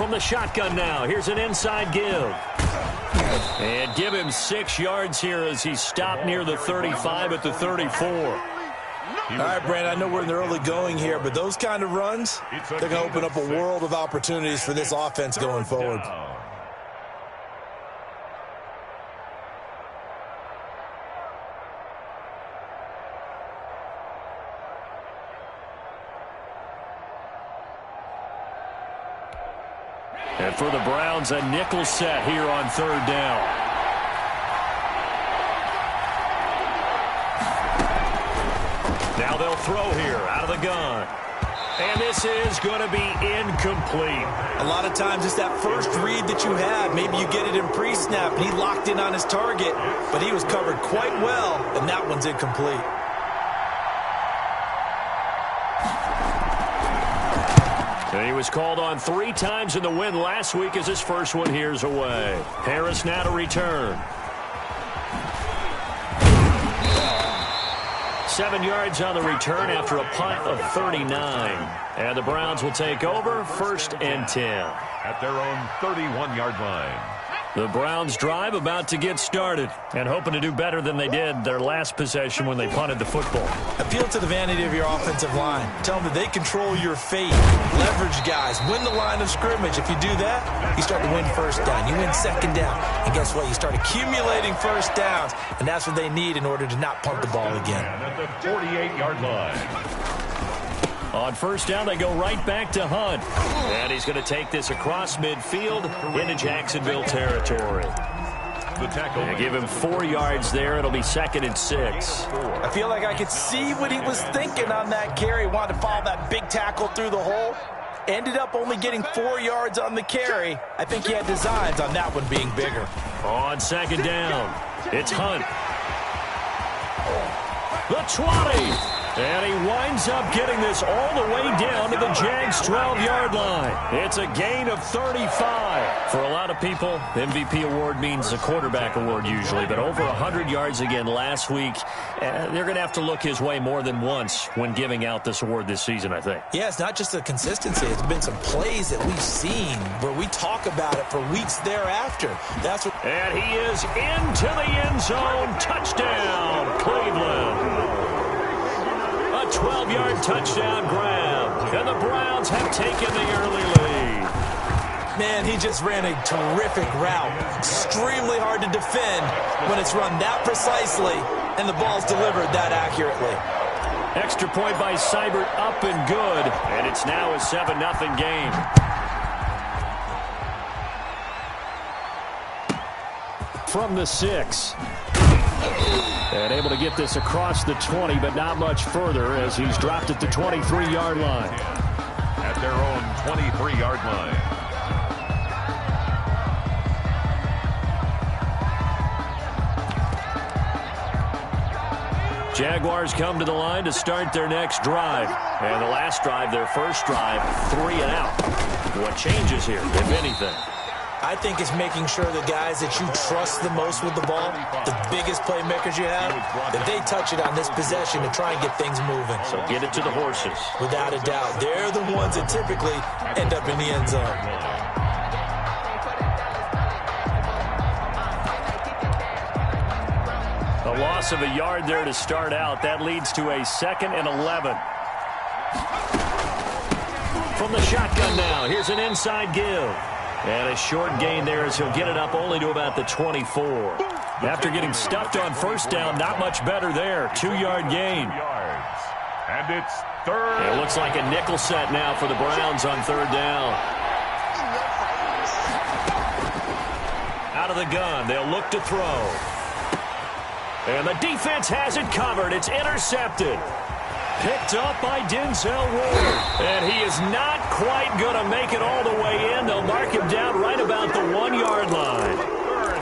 From the shotgun now, here's an inside give. And give him 6 yards here as he stopped near the 35 at the 34. All right, Brandon, I know we're in the early going here, but those kind of runs, they're going to open up a world of opportunities for this offense going forward. And for the Browns, a nickel set here on 3rd down. Now they'll throw here out of the gun. And this is going to be incomplete. A lot of times it's that first read that you have. Maybe you get it in pre-snap, and he locked in on his target, but he was covered quite well, and that one's incomplete. And he was called on 3 times in the win last week as his first one here's away. Harris now to return. 7 yards on the return after a punt of 39. And the Browns will take over 1st and 10. At their own 31-yard line. The Browns drive about to get started and hoping to do better than they did their last possession when they punted the football. Appeal to the vanity of your offensive line. Tell them that they control your fate. Leverage guys. Win the line of scrimmage. If you do that, you start to win 1st down. You win 2nd down. And guess what? You start accumulating 1st downs. And that's what they need in order to not punt the ball again. And at the 48-yard line. On 1st down, they go right back to Hunt. And he's going to take this across midfield into Jacksonville territory. And give him 4 yards there. It'll be 2nd and 6. I feel like I could see what he was thinking on that carry. Wanted to follow that big tackle through the hole. Ended up only getting 4 yards on the carry. I think he had designs on that one being bigger. On 2nd down, it's Hunt. The 20. And he winds up getting this all the way down to the Jags' 12-yard line. It's a gain of 35. For a lot of people, MVP award means a quarterback award usually, but over 100 yards again last week. They're going to have to look his way more than once when giving out this award this season, I think. Yeah, it's not just the consistency. It's been some plays that we've seen where we talk about it for weeks thereafter. That's what. And he is into the end zone. Touchdown, Cleveland. A 12-yard touchdown grab. And the Browns have taken the early lead. Man, he just ran a terrific route. Extremely hard to defend when it's run that precisely and the ball's delivered that accurately. Extra point by Seibert, up and good. And it's now a 7-0 game. From the 6. And able to get this across the 20, but not much further as he's dropped at the 23-yard line. At their own 23-yard line. Jaguars come to the line to start their next drive. And the last drive, their first drive, 3 and out. What changes here, if anything? I think it's making sure the guys that you trust the most with the ball, the biggest playmakers you have, that they touch it on this possession to try and get things moving. So get it to the horses. Without a doubt. They're the ones that typically end up in the end zone. A loss of a yard there to start out. That leads to a 2nd and 11. From the shotgun now, here's an inside give. And a short gain there as he'll get it up only to about the 24. After getting stuffed on 1st down, not much better there. 2-yard gain. And it's 3rd. It looks like a nickel set now for the Browns on 3rd down. Out of the gun, they'll look to throw. And the defense has it covered. It's intercepted. Picked up by Denzel Ward. And he is not quite going to make it all the way in. They'll mark him down right about the 1-yard line.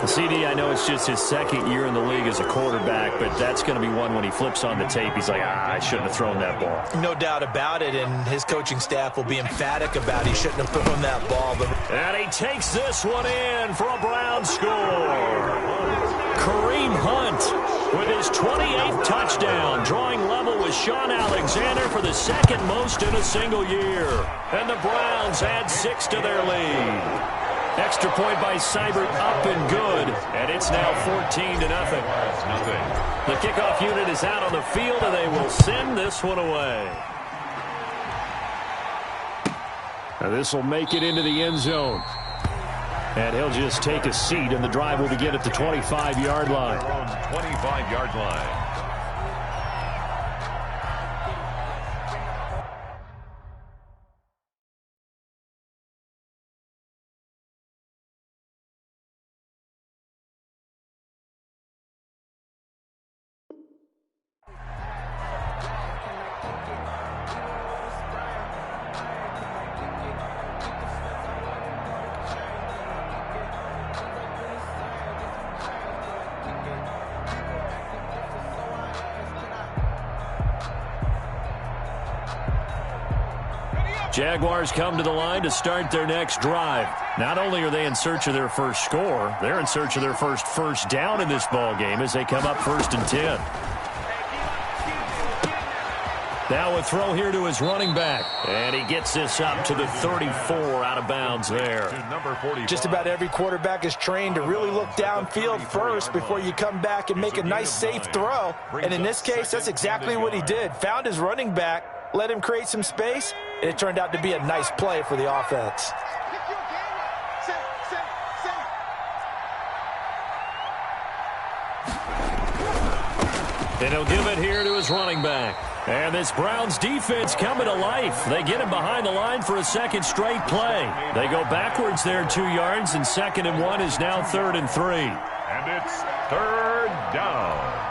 CD, I know it's just his 2nd year in the league as a quarterback, but that's going to be one when he flips on the tape. He's like, I shouldn't have thrown that ball. No doubt about it, and his coaching staff will be emphatic about he shouldn't have thrown that ball. And he takes this one in for a Brown score. Kareem Hunt with his 28th touchdown, drawing level with Sean Alexander for the second most in a single year. And the Browns add 6 to their lead. Extra point by Seibert up and good, and it's now 14-0. The kickoff unit is out on the field, and they will send this one away. Now this will make it into the end zone. And he'll just take a seat, and the drive will begin at the 25-yard line. 25-yard line. Jaguars come to the line to start their next drive. Not only are they in search of their first score, they're in search of their first down in this ball game as they come up 1st and 10. Now a throw here to his running back. And he gets this up to the 34 out of bounds there. Just about every quarterback is trained to really look downfield first before you come back and make a nice, safe throw. And in this case, that's exactly what he did. Found his running back, let him create some space, and it turned out to be a nice play for the offense. And he'll give it here to his running back. And this Browns defense coming to life. They get him behind the line for a second straight play. They go backwards there 2 yards, and 2nd and 1 is now 3rd and 3. And it's 3rd down.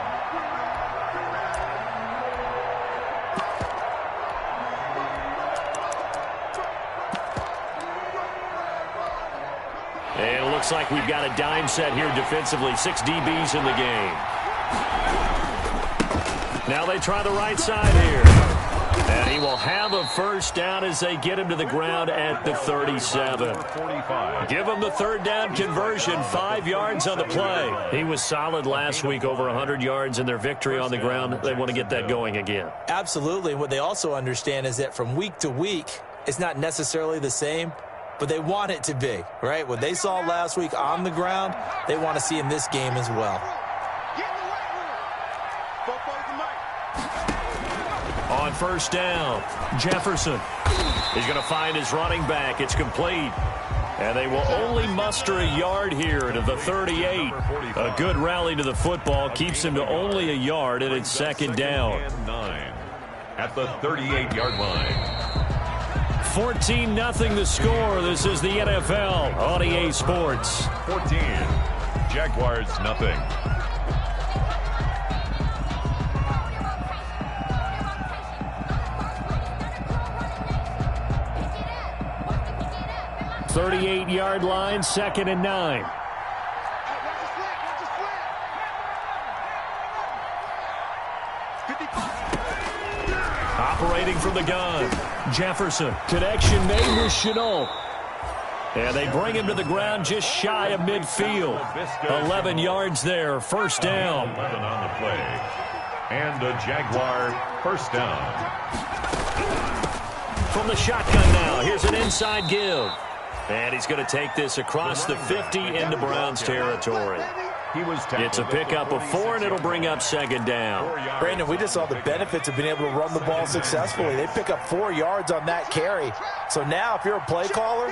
And it looks like we've got a dime set here defensively. 6 DBs in the game. Now they try the right side here. And he will have a first down as they get him to the ground at the 37. Give him the 3rd down conversion, 5 yards on the play. He was solid last week, over 100 yards in their victory on the ground. They want to get that going again. Absolutely. What they also understand is that from week to week, it's not necessarily the same, but they want it to be, right? What they saw last week on the ground, they want to see in this game as well. On 1st down, Jefferson. He's going to find his running back. It's complete. And they will only muster a yard here to the 38. A good rally to the football keeps him to only a yard, and it's 2nd down. At the 38-yard line. 14-0 the score. This is the NFL on EA Sports. 14. Jaguars nothing. .38-yard line, 2nd and 9. Operating from the gun, Jefferson. Connection made with Chenault. And they bring him to the ground just shy of midfield. 11 yards there, 1st down. 11 on the play. And a Jaguar 1st down. From the shotgun now, here's an inside give. And he's going to take this across the 50 into Browns territory. It's a pickup of 4, and it'll bring up 2nd down. Brandon, we just saw the benefits of being able to run the ball successfully. They pick up 4 yards on that carry. So now if you're a play caller,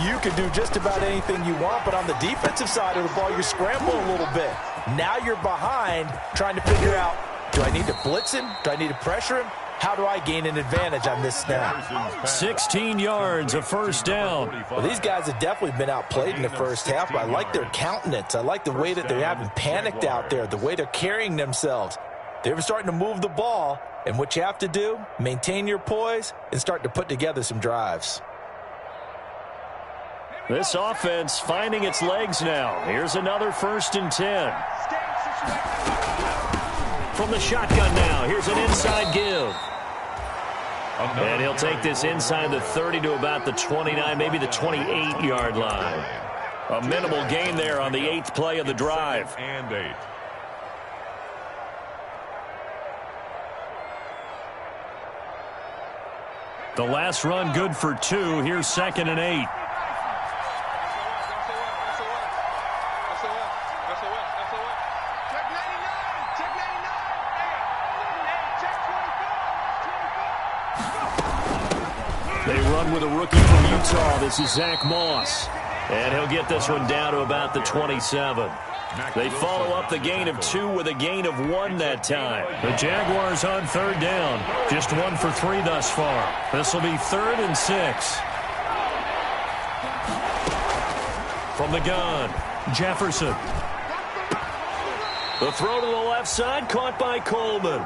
you can do just about anything you want. But on the defensive side of the ball, you scramble a little bit. Now you're behind trying to figure out, do I need to blitz him? Do I need to pressure him? How do I gain an advantage on this snap? 16 yards, a 1st down. Well, these guys have definitely been outplayed in the first half, but I like their countenance. I like the way that they haven't panicked out there, the way they're carrying themselves. They're starting to move the ball, and what you have to do, maintain your poise and start to put together some drives. This offense finding its legs now. Here's another 1st and 10. From the shotgun now, here's an inside give. And he'll take this inside the 30 to about the 29, maybe the 28-yard line. A minimal gain there on the 8th play of the drive. And 8. The last run good for 2. Here's 2nd and 8. They run with a rookie from Utah. This is Zach Moss. And he'll get this one down to about the 27. They follow up the gain of 2 with a gain of 1 that time. The Jaguars on 3rd down. Just 1 for 3 thus far. This will be 3rd and 6. From the gun, Jefferson. The throw to the left side, caught by Coleman.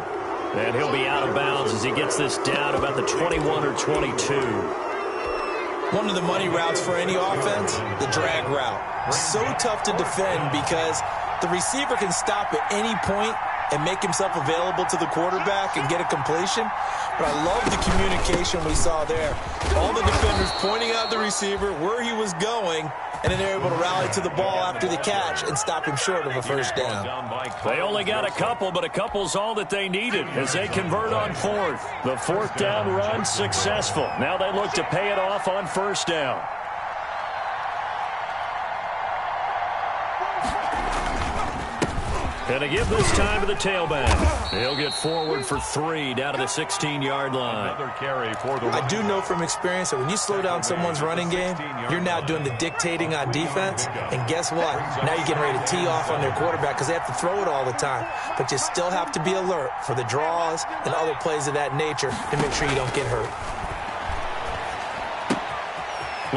And he'll be out of bounds as he gets this down about the 21 or 22. One of the money routes for any offense, the drag route. So tough to defend because the receiver can stop at any point and make himself available to the quarterback and get a completion. But I love the communication we saw there. All the defenders pointing out the receiver, where he was going, and then they're able to rally to the ball after the catch and stop him short of a first down. They only got a couple, but a couple's all that they needed as they convert on 4th. The 4th down run successful. Now they look to pay it off on 1st down. And to give this time to the tailback. He'll get forward for 3 down to the 16-yard line. Another carry for the I do know from experience that when you slow down someone's running game, you're now doing the dictating on defense. And guess what? Now you're getting ready to tee off on their quarterback because they have to throw it all the time. But you still have to be alert for the draws and other plays of that nature to make sure you don't get hurt.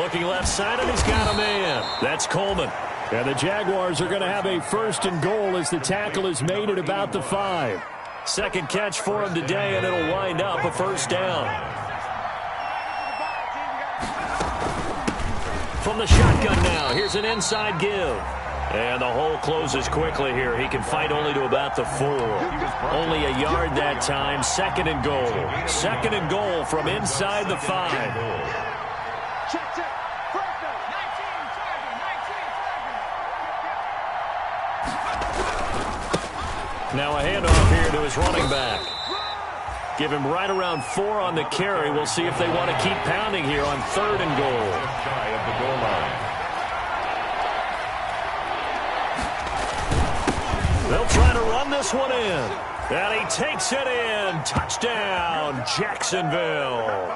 Looking left side, and he's got a man. That's Coleman. And the Jaguars are going to have a 1st and goal as the tackle is made at about the 5. Second catch for him today, and it'll wind up a 1st down. From the shotgun now, here's an inside give. And the hole closes quickly here. He can fight only to about the 4. Only a yard that time. 2nd and goal. 2nd and goal from inside the 5. Now a handoff here to his running back. Give him right around 4 on the carry. We'll see if they want to keep pounding here on 3rd and goal. shy of the goal line. They'll try to run this one in. And he takes it in. Touchdown, Jacksonville.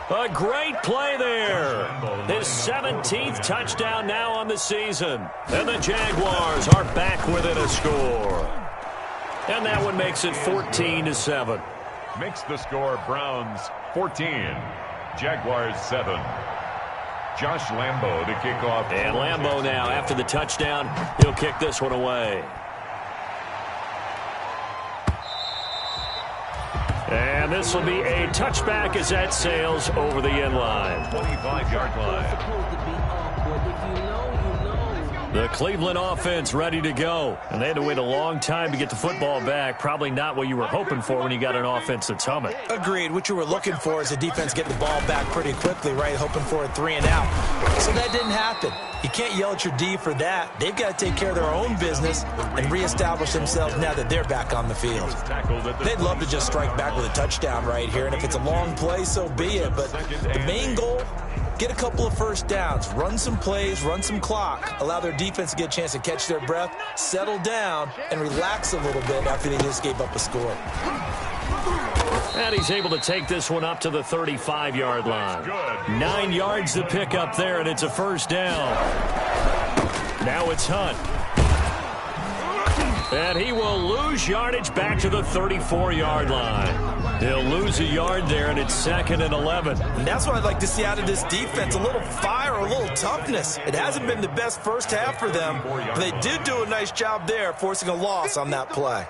A great play there. His 17th touchdown now on the season. And the Jaguars are back within a score. And that one makes it 14-7. Makes the score Browns 14, Jaguars 7. Josh Lambo to kick off. And Lambo now, after the touchdown, he'll kick this one away. And this will be a touchback as that sails over the end line. 25-yard line. The Cleveland offense ready to go. And they had to wait a long time to get the football back. Probably not what you were hoping for when you got an offense that's humming. Agreed. What you were looking for is the defense getting the ball back pretty quickly, right? Hoping for a 3 and out. So that didn't happen. You can't yell at your D for that. They've got to take care of their own business and reestablish themselves now that they're back on the field. They'd love to just strike back with a touchdown right here. And if it's a long play, so be it. But the main goal, get a couple of first downs, run some plays, run some clock, allow their defense to get a chance to catch their breath, settle down, and relax a little bit after they just gave up a score. And he's able to take this one up to the 35-yard line. 9 yards to pick up there, and it's a first down. Now it's Hunt. And he will lose yardage back to the 34-yard line. He'll lose a yard there, and it's 2nd and 11. And that's what I'd like to see out of this defense, a little fire, a little toughness. It hasn't been the best first half for them, but they did do a nice job there, forcing a loss on that play.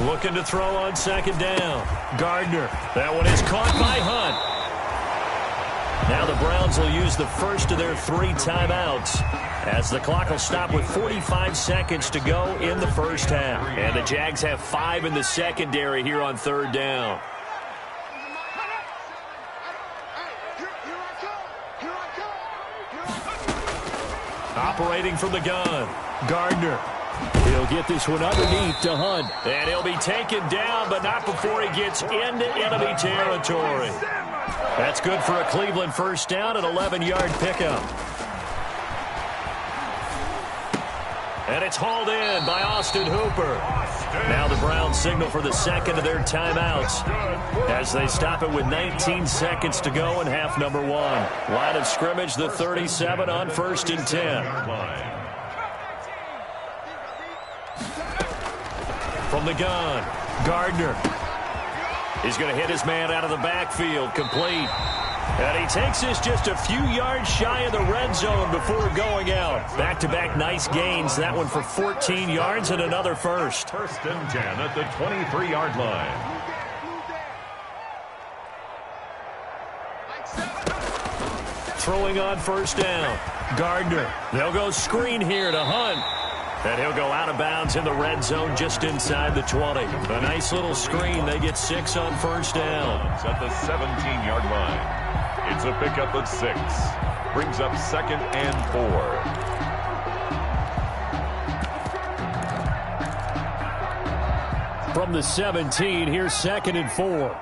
Looking to throw on 2nd down. Gardner. That one is caught by Hunt. Now the Browns will use the first of their 3 timeouts as the clock will stop with 45 seconds to go in the first half. And the Jags have 5 in the secondary here on 3rd down. Operating from the gun, Gardner. He'll get this one underneath to Hunt. And he'll be taken down, but not before he gets into enemy territory. That's good for a Cleveland first down, an 11-yard pickup. And it's hauled in by Austin Hooper. Now the Browns signal for the second of their timeouts as they stop it with 19 seconds to go in half number one. Line of scrimmage, the 37 on 1st and 10. From the gun, Gardner. He's going to hit his man out of the backfield, complete. And he takes this just a few yards shy of the red zone before going out. Back-to-back nice gains. That one for 14 yards and another first. 1st and 10 at the 23-yard line. Throwing on 1st down, Gardner. They'll go screen here to Hunt. And he'll go out of bounds in the red zone just inside the 20. A nice little screen. They get 6 on 1st down. At the 17-yard line. It's a pickup at 6. Brings up 2nd and 4. From the 17, here's 2nd and 4.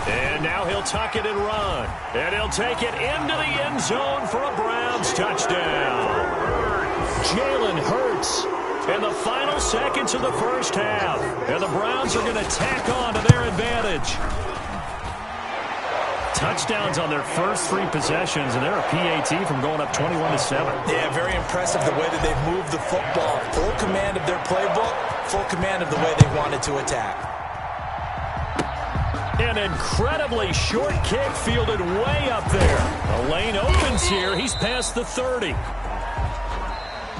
And now he'll tuck it and run. And he'll take it into the end zone for a Browns touchdown. Jalen Hurts in the final seconds of the first half. And the Browns are going to tack on to their advantage. Touchdowns on their first 3 possessions, and they're a PAT from going up 21-7. Yeah, very impressive the way that they've moved the football. Full command of their playbook, full command of the way they wanted to attack. An incredibly short kick fielded way up there. The lane opens here. He's past the 30.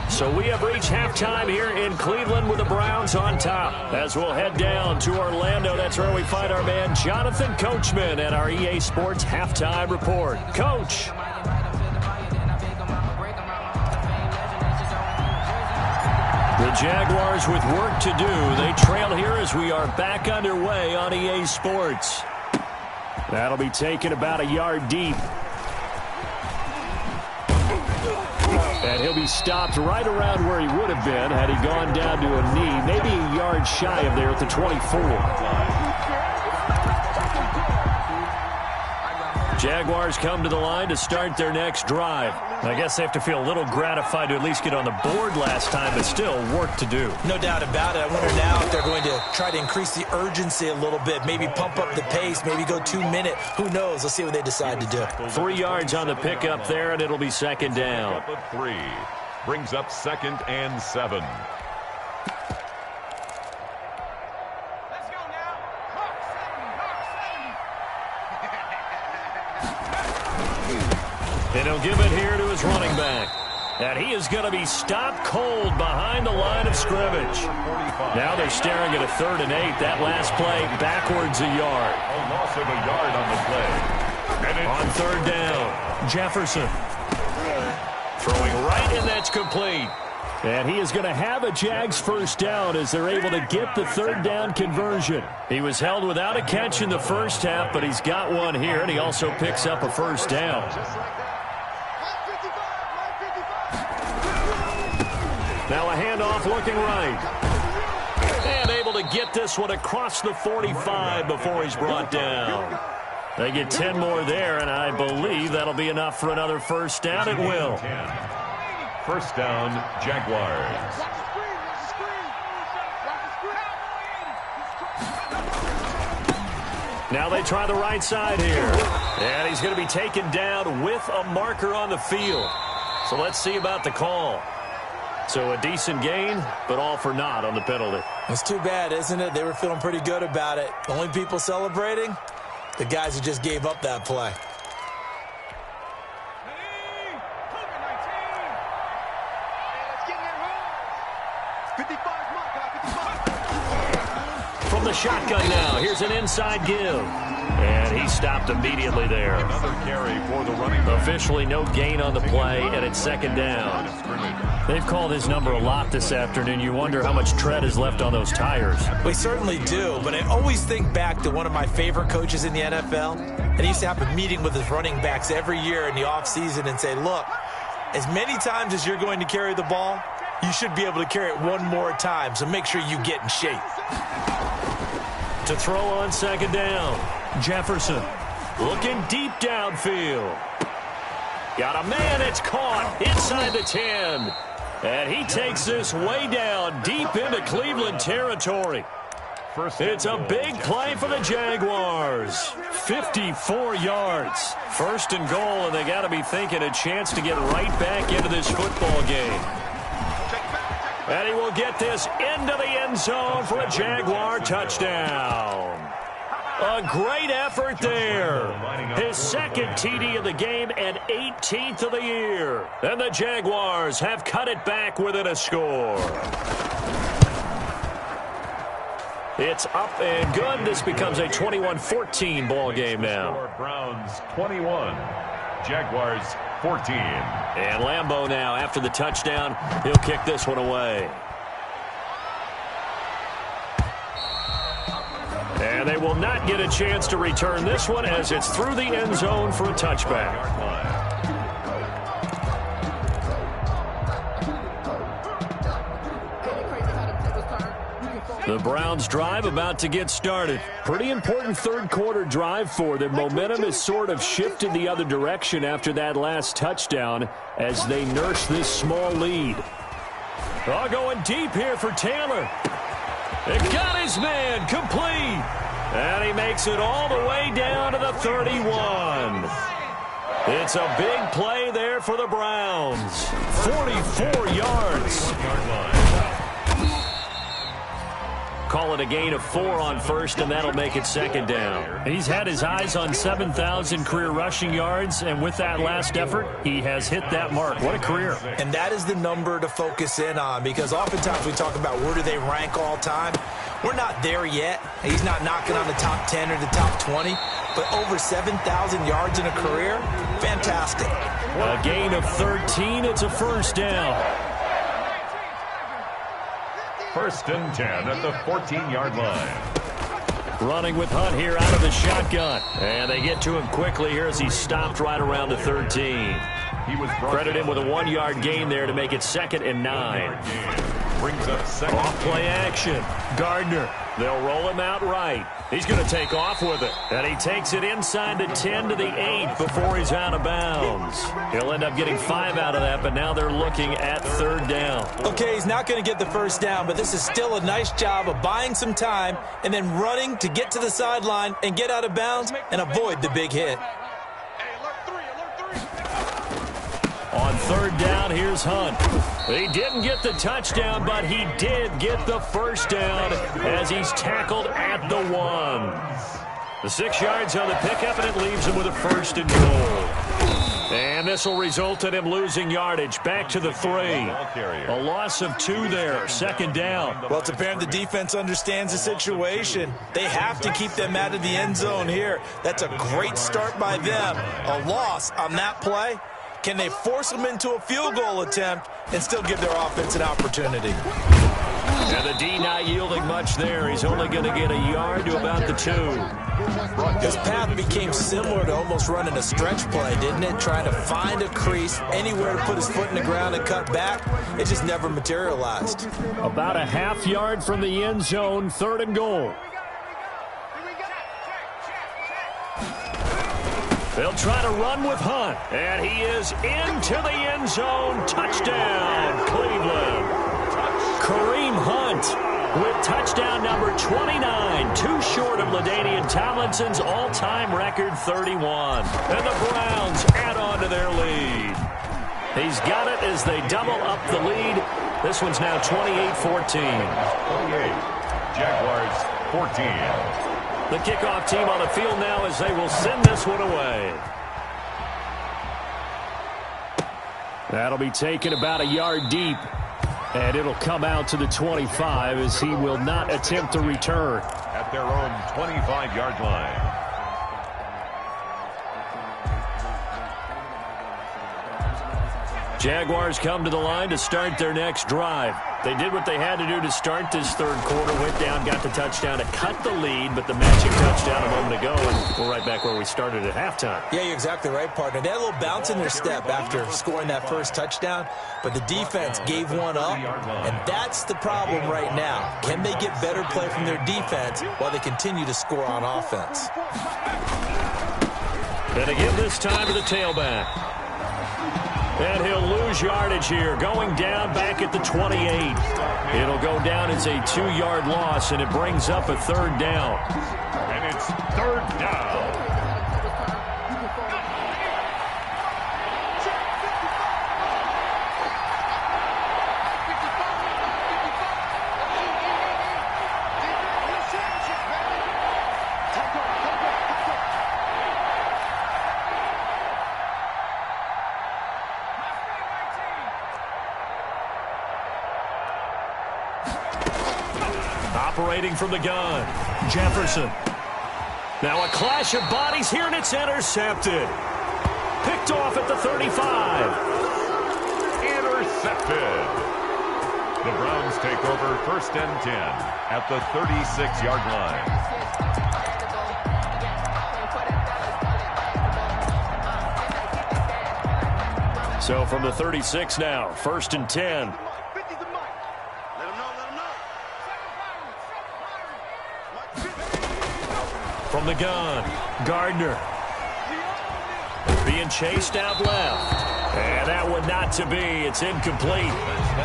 So we have reached halftime here in Cleveland with the Browns on top. As we'll head down to Orlando, that's where we find our man Jonathan Coachman at our EA Sports Halftime Report. Coach. The Jaguars with work to do. They trail here as we are back underway on EA Sports. That'll be taken about a yard deep. And he'll be stopped right around where he would have been had he gone down to a knee, maybe a yard shy of there at the 24. Jaguars come to the line to start their next drive. I guess they have to feel a little gratified to at least get on the board last time, but still work to do. No doubt about it. I wonder now if they're going to try to increase the urgency a little bit, maybe pump up the pace, maybe go 2-minute. Who knows? Let's see what they decide to do. 3 yards on the pickup there, and it'll be 2nd down. 3 brings up 2nd and 7. And he'll give it here to his running back. And he is going to be stopped cold behind the line of scrimmage. Now they're staring at a 3rd and 8. That last play backwards a yard. A loss of a yard on the play. And on 3rd down, Jefferson. Throwing right, and that's complete. And he is going to have a Jags first down as they're able to get the 3rd down conversion. He was held without a catch in the first half, but he's got one here, and he also picks up a first down. Now a handoff looking right. And able to get this one across the 45 before he's brought down. They get 10 more there, and I believe that'll be enough for another first down. It will. 10. First down, Jaguars. Now they try the right side here. And he's going to be taken down with a marker on the field. So let's see about the call. So a decent gain, but all for naught on the penalty. It's too bad, isn't it? They were feeling pretty good about it. The only people celebrating, the guys who just gave up that play. From the shotgun now, here's an inside give. And he stopped immediately there. Another carry for the running back. Officially no gain on the play, and it's 2nd down. They've called his number a lot this afternoon. You wonder how much tread is left on those tires. We certainly do, but I always think back to one of my favorite coaches in the NFL, And he used to have a meeting with his running backs every year in the offseason and say, look, as many times as you're going to carry the ball, you should be able to carry it one more time, so make sure you get in shape. To throw on second down, Jefferson looking deep downfield. Got a man, it's caught inside the 10. And he takes this way down deep into Cleveland territory. It's a big play for the Jaguars. 54 yards. First and goal, and they got to be thinking a chance to get right back into this football game. And he will get this into the end zone for a Jaguar touchdown. A great effort there. His second TD of the game and 18th of the year. And the Jaguars have cut it back within a score. It's up and good. This becomes a 21-14 ball game now. Browns 21, Jaguars 14. And Lambeau now, after the touchdown, he'll kick this one away. And they will not get a chance to return this one as it's through the end zone for a touchback. The Browns drive about to get started. Pretty important third quarter drive for them. Momentum has sort of shifted the other direction after that last touchdown as they nurse this small lead. Oh, going deep here for Taylor. It got his man complete. And he makes it all the way down to the 31. It's a big play there for the Browns. 44 yards. Call it a gain of 4 on first, and that'll make it second down. He's had his eyes on 7,000 career rushing yards, and with that last effort, he has hit that mark. What a career. And that is the number to focus in on, because oftentimes we talk about where do they rank all time. We're not there yet. He's not knocking on the top 10 or the top 20, but over 7,000 yards in a career, fantastic. A gain of 13, it's a first down. First and 10 at the 14-yard line. Running with Hunt here out of the shotgun. And they get to him quickly here as he stopped right around the 13. Credit him with a 1-yard gain there to make it second and 9. Brings up second. Off play action. Gardner. They'll roll him out right. He's going to take off with it. And he takes it inside the 10 to the 8 before he's out of bounds. He'll end up getting 5 out of that, but now they're looking at third down. Okay, he's not going to get the first down, but this is still a nice job of buying some time and then running to get to the sideline and get out of bounds and avoid the big hit. On third down, here's Hunt. He didn't get the touchdown, but he did get the first down as he's tackled at the 1. The 6 yards on the pickup, and it leaves him with a first and goal. And this will result in him losing yardage back to the 3. A loss of 2 there, second down. Well, it's apparent the defense understands the situation. They have to keep them out of the end zone here. That's a great start by them. A loss on that play. Can they force them into a field goal attempt and still give their offense an opportunity? And the D not yielding much there. He's only going to get a yard to about the 2. His path became similar to almost running a stretch play, didn't it? Trying to find a crease, anywhere to put his foot in the ground and cut back. It just never materialized. About a half yard from the end zone, third and goal. They'll try to run with Hunt, and he is into the end zone. Touchdown, Cleveland. Kareem Hunt with touchdown number 29, too short of LaDainian Tomlinson's all-time record 31. And the Browns add on to their lead. He's got it as they double up the lead. This one's now 28-14. 28, Jaguars 14. The kickoff team on the field now as they will send this one away. That'll be taken about a yard deep. And it'll come out to the 25 as he will not attempt to return. At their own 25-yard line. Jaguars come to the line to start their next drive. They did what they had to do to start this third quarter. Went down, got the touchdown to cut the lead, but the matching touchdown a moment ago, and we're right back where we started at halftime. Yeah, you're exactly right, partner. They had a little bounce in their step after scoring that first touchdown, but the defense gave one up, and that's the problem right now. Can they get better play from their defense while they continue to score on offense? And again this time to the tailback. And he'll lose yardage here, going down back at the 28. It'll go down as a 2-yard loss, and it brings up a third down. And it's third down. Operating from the gun, Jefferson. Now a clash of bodies here, and it's intercepted. Picked off at the 35. Intercepted. The Browns take over 1st and 10 at the 36-yard line. So from the 36 now, 1st and 10. From the gun, Gardner. Being chased out left. And that one not to be. It's incomplete.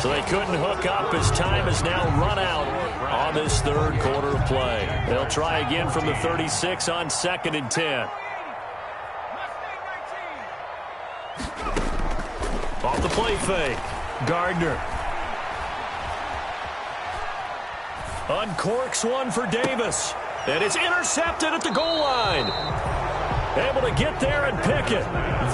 So they couldn't hook up as time has now run out on this third quarter of play. They'll try again from the 36 on 2nd and 10. Off the play fake, Gardner. Uncorks one for Davis. And it's intercepted at the goal line. Able to get there and pick it.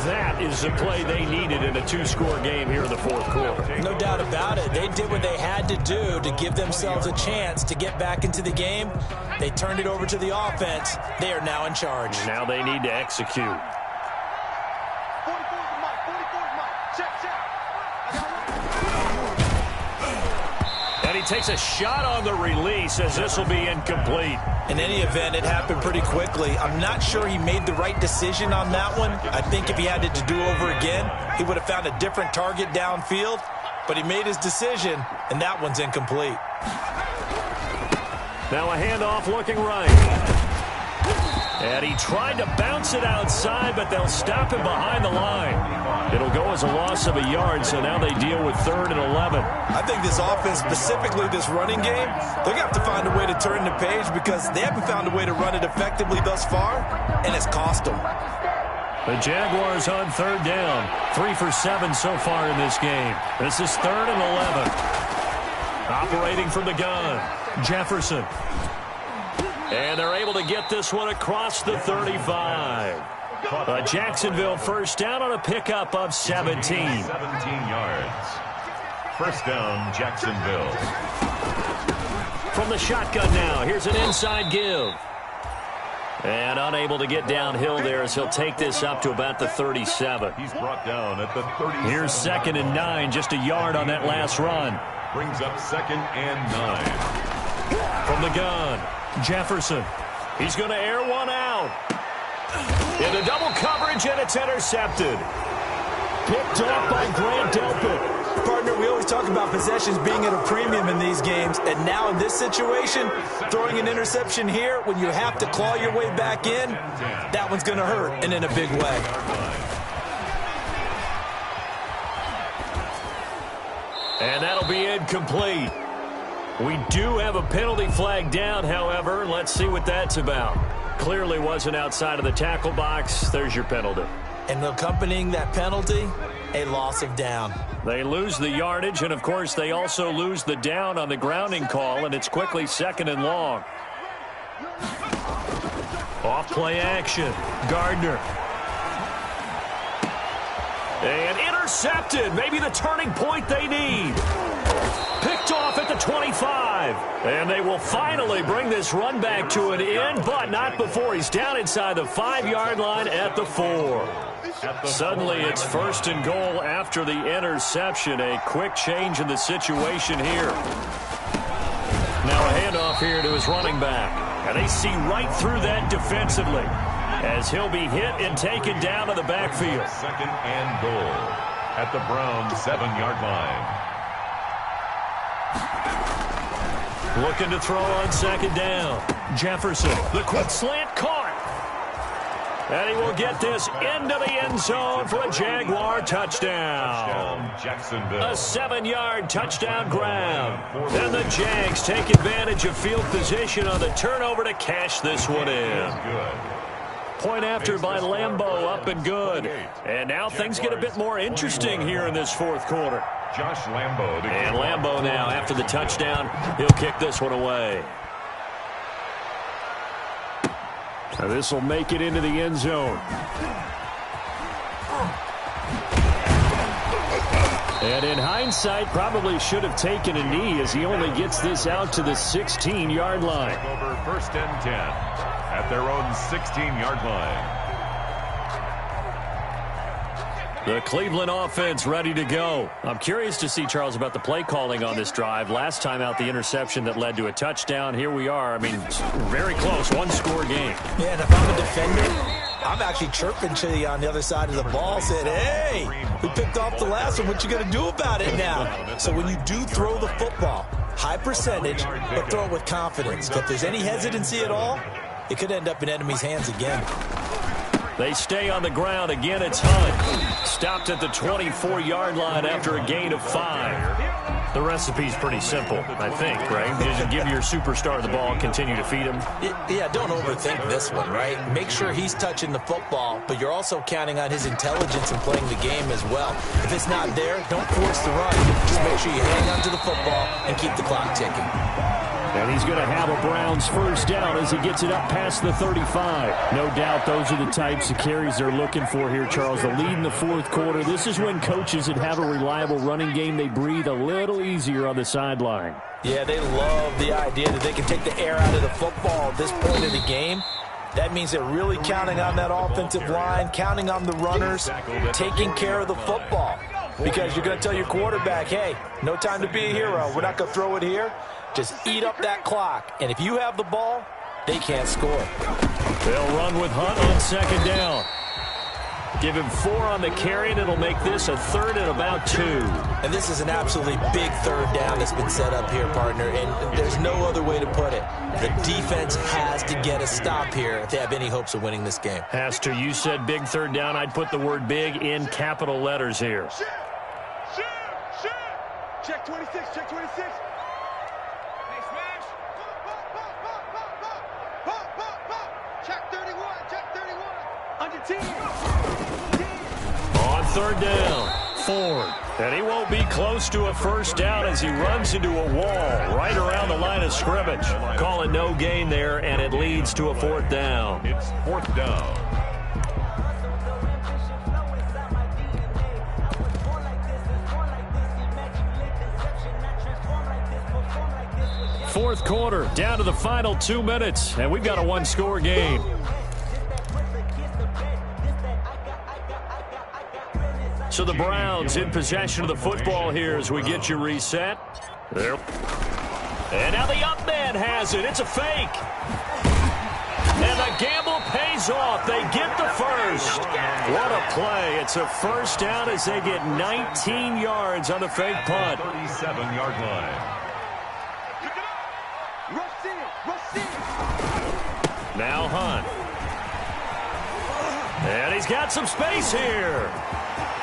That is the play they needed in a 2-score game here in the 4th quarter. No doubt about it. They did what they had to do to give themselves a chance to get back into the game. They turned it over to the offense. They are now in charge. Now they need to execute. And he takes a shot on the release as this will be incomplete. In any event, it happened pretty quickly. I'm not sure he made the right decision on that one. I think if he had it to do over again, he would have found a different target downfield. But he made his decision, and that one's incomplete. Now a handoff looking right. And he tried to bounce it outside, but they'll stop him behind the line. It'll go as a loss of a yard, so now they deal with 3rd and 11. I think this offense, specifically this running game, they're going to have to find a way to turn the page because they haven't found a way to run it effectively thus far, and it's cost them. The Jaguars on 3rd down. 3 for 7 so far in this game. This is 3rd and 11. Operating from the gun, Jefferson. And they're able to get this one across the 35. Jacksonville 1st down on a pickup of 17. 17 yards. 1st down, Jacksonville. From the shotgun now, here's an inside give. And unable to get downhill there as he'll take this up to about the 37. He's brought down at the 37. Here's 2nd and 9, just a yard on that last run. Brings up 2nd and 9. From the gun, Jefferson. He's going to air one out. Into double coverage, and it's intercepted. Picked off by Grant Delpit. Partner, we always talk about possessions being at a premium in these games, and now in this situation, throwing an interception here when you have to claw your way back in, that one's going to hurt, and in a big way. And that'll be incomplete. We do have a penalty flag down, however. Let's see what that's about. Clearly wasn't outside of the tackle box. There's your penalty. And accompanying that penalty, a loss of down. They lose the yardage, and, of course, they also lose the down on the grounding call, and it's quickly 2nd and long. Off-play action. Gardner. And intercepted. Maybe the turning point they need. Picked off at the 25. And they will finally bring this run back to an end, but not before he's down inside the 5-yard line at the 4. Suddenly it's 1st and goal after the interception. A quick change in the situation here. Now a handoff here to his running back. And they see right through that defensively as he'll be hit and taken down to the backfield. 2nd and goal at the Browns 7-yard line. Looking to throw on 2nd down. Jefferson, the quick slant caught. And he will get this into the end zone for a Jaguar touchdown. Jacksonville. A 7-yard touchdown grab. And the Jags take advantage of field position on the turnover to cash this one in. Point after by Lambeau, up and good. And now things get a bit more interesting here in this 4th quarter. Josh Lambeau. And Lambeau now, after the touchdown, he'll kick this one away. Now this will make it into the end zone. And in hindsight, probably should have taken a knee as he only gets this out to the 16-yard line. Over 1st and 10 at their own 16-yard line. The Cleveland offense ready to go. I'm curious to see, Charles, about the play calling on this drive. Last time out, the interception that led to a touchdown. Here we are. I mean, very close. 1-score game. Yeah, and if I'm a defender, I'm actually chirping to you on the other side of the ball, said, hey, we picked off the last one. What you going to do about it now? So when you do throw the football, high percentage, but throw it with confidence. If there's any hesitancy at all, it could end up in enemy's hands again. They stay on the ground. Again, it's Hunt. Stopped at the 24-yard line after a gain of 5. The recipe's pretty simple, I think, right? Just give your superstar the ball and continue to feed him. Yeah, don't overthink this one, right? Make sure he's touching the football, but you're also counting on his intelligence in playing the game as well. If it's not there, don't force the run. Just make sure you hang on to the football and keep the clock ticking. And he's going to have a Browns 1st down as he gets it up past the 35. No doubt those are the types of carries they're looking for here, Charles. The lead in the 4th quarter. This is when coaches that have a reliable running game, they breathe a little easier on the sideline. Yeah, they love the idea that they can take the air out of the football at this point of the game. That means they're really counting on that offensive line, counting on the runners, taking care of the football. Because you're going to tell your quarterback, hey, no time to be a hero. We're not going to throw it here. Just eat up that clock. And if you have the ball, they can't score. They'll run with Hunt on 2nd down. Give him 4 on the carry, and it'll make this a 3rd and about 2. And this is an absolutely big 3rd down that's been set up here, partner. And there's no other way to put it. The defense has to get a stop here if they have any hopes of winning this game. Has to. You said big 3rd down. I'd put the word big in capital letters here. Check 26, check 26. Check 31, check 31. Under 10. On 3rd down, Ford. And he won't be close to a 1st down as he runs into a wall right around the line of scrimmage. Call it no gain there, and it leads to a 4th down. It's 4th down. Fourth quarter, down to the final 2 minutes, and we've got a 1-score game. So the Browns in possession of the football here as we get you reset. There. And now the up man has it. It's a fake. And the gamble pays off. They get the 1st. What a play. It's a 1st down as they get 19 yards on the fake punt. 37-yard line. Now Hunt. And he's got some space here.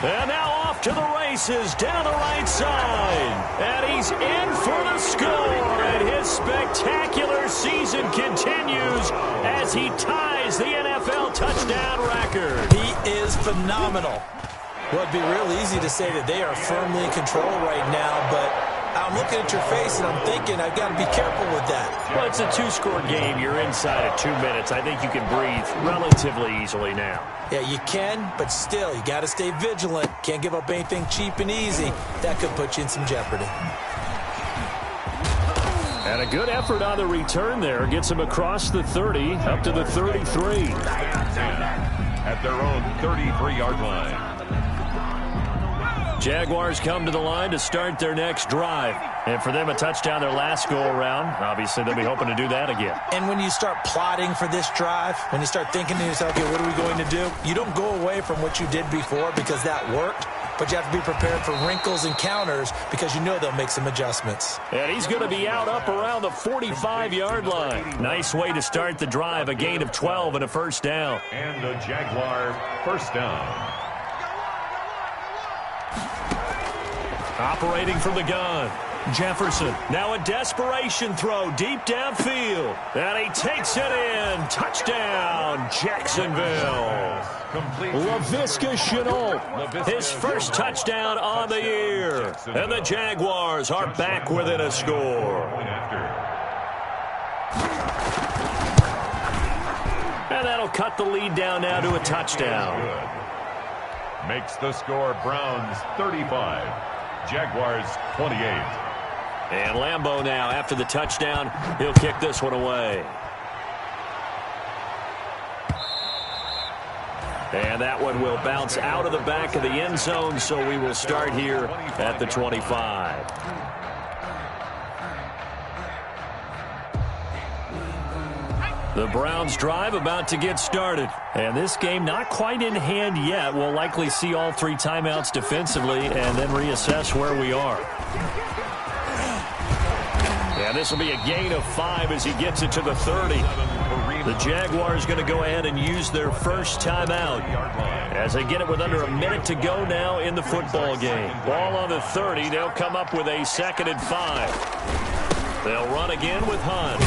And now off to the races down the right side. And he's in for the score. And his spectacular season continues as he ties the NFL touchdown record. He is phenomenal. Well, it'd be real easy to say that they are firmly in control right now, but I'm looking at your face and I'm thinking I've got to be careful with that. Well, it's a 2-score game. You're inside of 2 minutes. I think you can breathe relatively easily now. Yeah, you can, but still, you got to stay vigilant. Can't give up anything cheap and easy. That could put you in some jeopardy. And a good effort on the return there. Gets him across the 30, up to the 33. at their own 33-yard line. Jaguars come to the line to start their next drive. And for them, a touchdown their last go-around. Obviously, they'll be hoping to do that again. And when you start plotting for this drive, when you start thinking to yourself, okay, what are we going to do? You don't go away from what you did before because that worked. But you have to be prepared for wrinkles and counters because you know they'll make some adjustments. And he's going to be out up around the 45-yard line. Nice way to start the drive, a gain of 12 and a first down. And a Jaguar first down. Operating from the gun, Jefferson. Now a desperation throw deep downfield. And he takes it in. Touchdown, Jacksonville. Laviska Shenault, his first touchdown on the year. And the Jaguars are back within a score. And that'll cut the lead down now to a touchdown. Makes the score Browns 35. Jaguars 28. And Lambeau now, after the touchdown, he'll kick this one away. And that one will bounce out of the back of the end zone, so we will start here at the 25. The Browns drive about to get started. And this game not quite in hand yet. We'll likely see all three timeouts defensively and then reassess where we are. And this will be a gain of 5 as he gets it to the 30. The Jaguars going to go ahead and use their first timeout as they get it with under a minute to go now in the football game. Ball on the 30. They'll come up with a 2nd and 5. They'll run again with Hunt.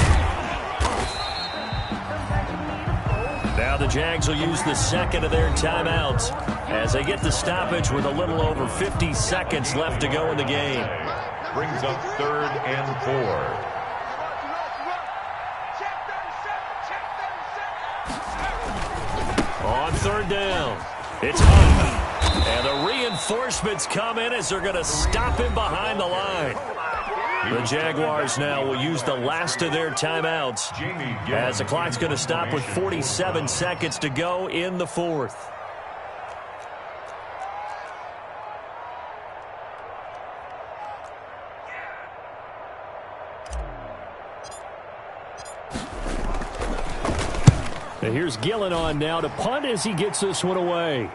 Now the Jags will use the second of their timeouts as they get the stoppage with a little over 50 seconds left to go in the game. Brings up 3rd and 4. On 3rd down, it's Hunt. And the reinforcements come in as they're going to stop him behind the line. The Jaguars now will use the last of their timeouts as the clock's going to stop with 47 seconds to go in the 4th. And here's Gillen on now to punt as he gets this one away.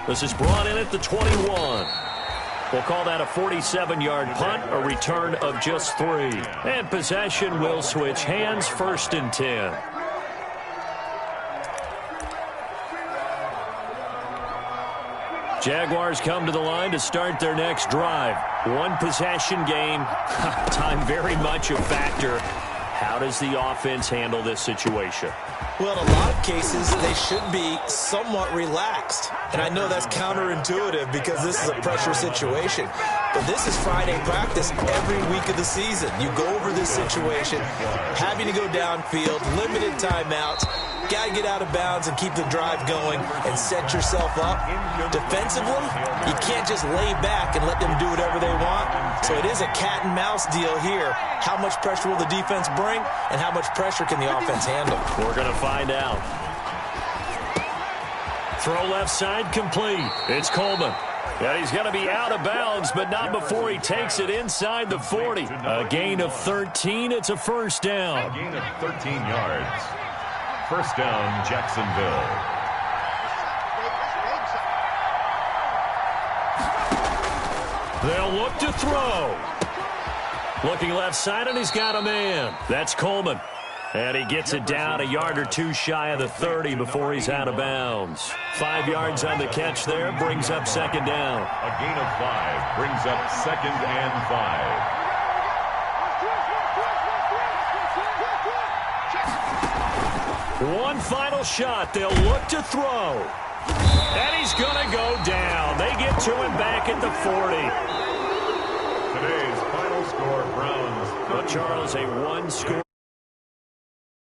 This is brought in at the 21. We'll call that a 47-yard punt, a return of just 3. And possession will switch hands, 1st and 10. Jaguars come to the line to start their next drive. One possession game. Time very much a factor. How does the offense handle this situation? Well, in a lot of cases, they should be somewhat relaxed. And I know that's counterintuitive because this is a pressure situation. But this is Friday practice every week of the season. You go over this situation, having to go downfield, limited timeouts, got to get out of bounds and keep the drive going and set yourself up. Defensively, you can't just lay back and let them do whatever they want. So it is a cat and mouse deal here. How much pressure will the defense bring and how much pressure can the offense handle? We're going to find out. Throw left side complete. It's Coleman. And he's going to be out of bounds, but not before he takes it inside the 40. A gain of 13. It's a first down. A gain of 13 yards. First down, Jacksonville. They'll look to throw. Looking left side, and he's got a man. That's Coleman. And he gets it down a yard or two shy of the 30 before he's out of bounds. 5 yards on the catch there, brings up 2nd down. A gain of 5 brings up 2nd and 5. One final shot. They'll look to throw. And he's going to go down. They get to him back at the 40. Today's final score, Browns. But Charles, a one-score.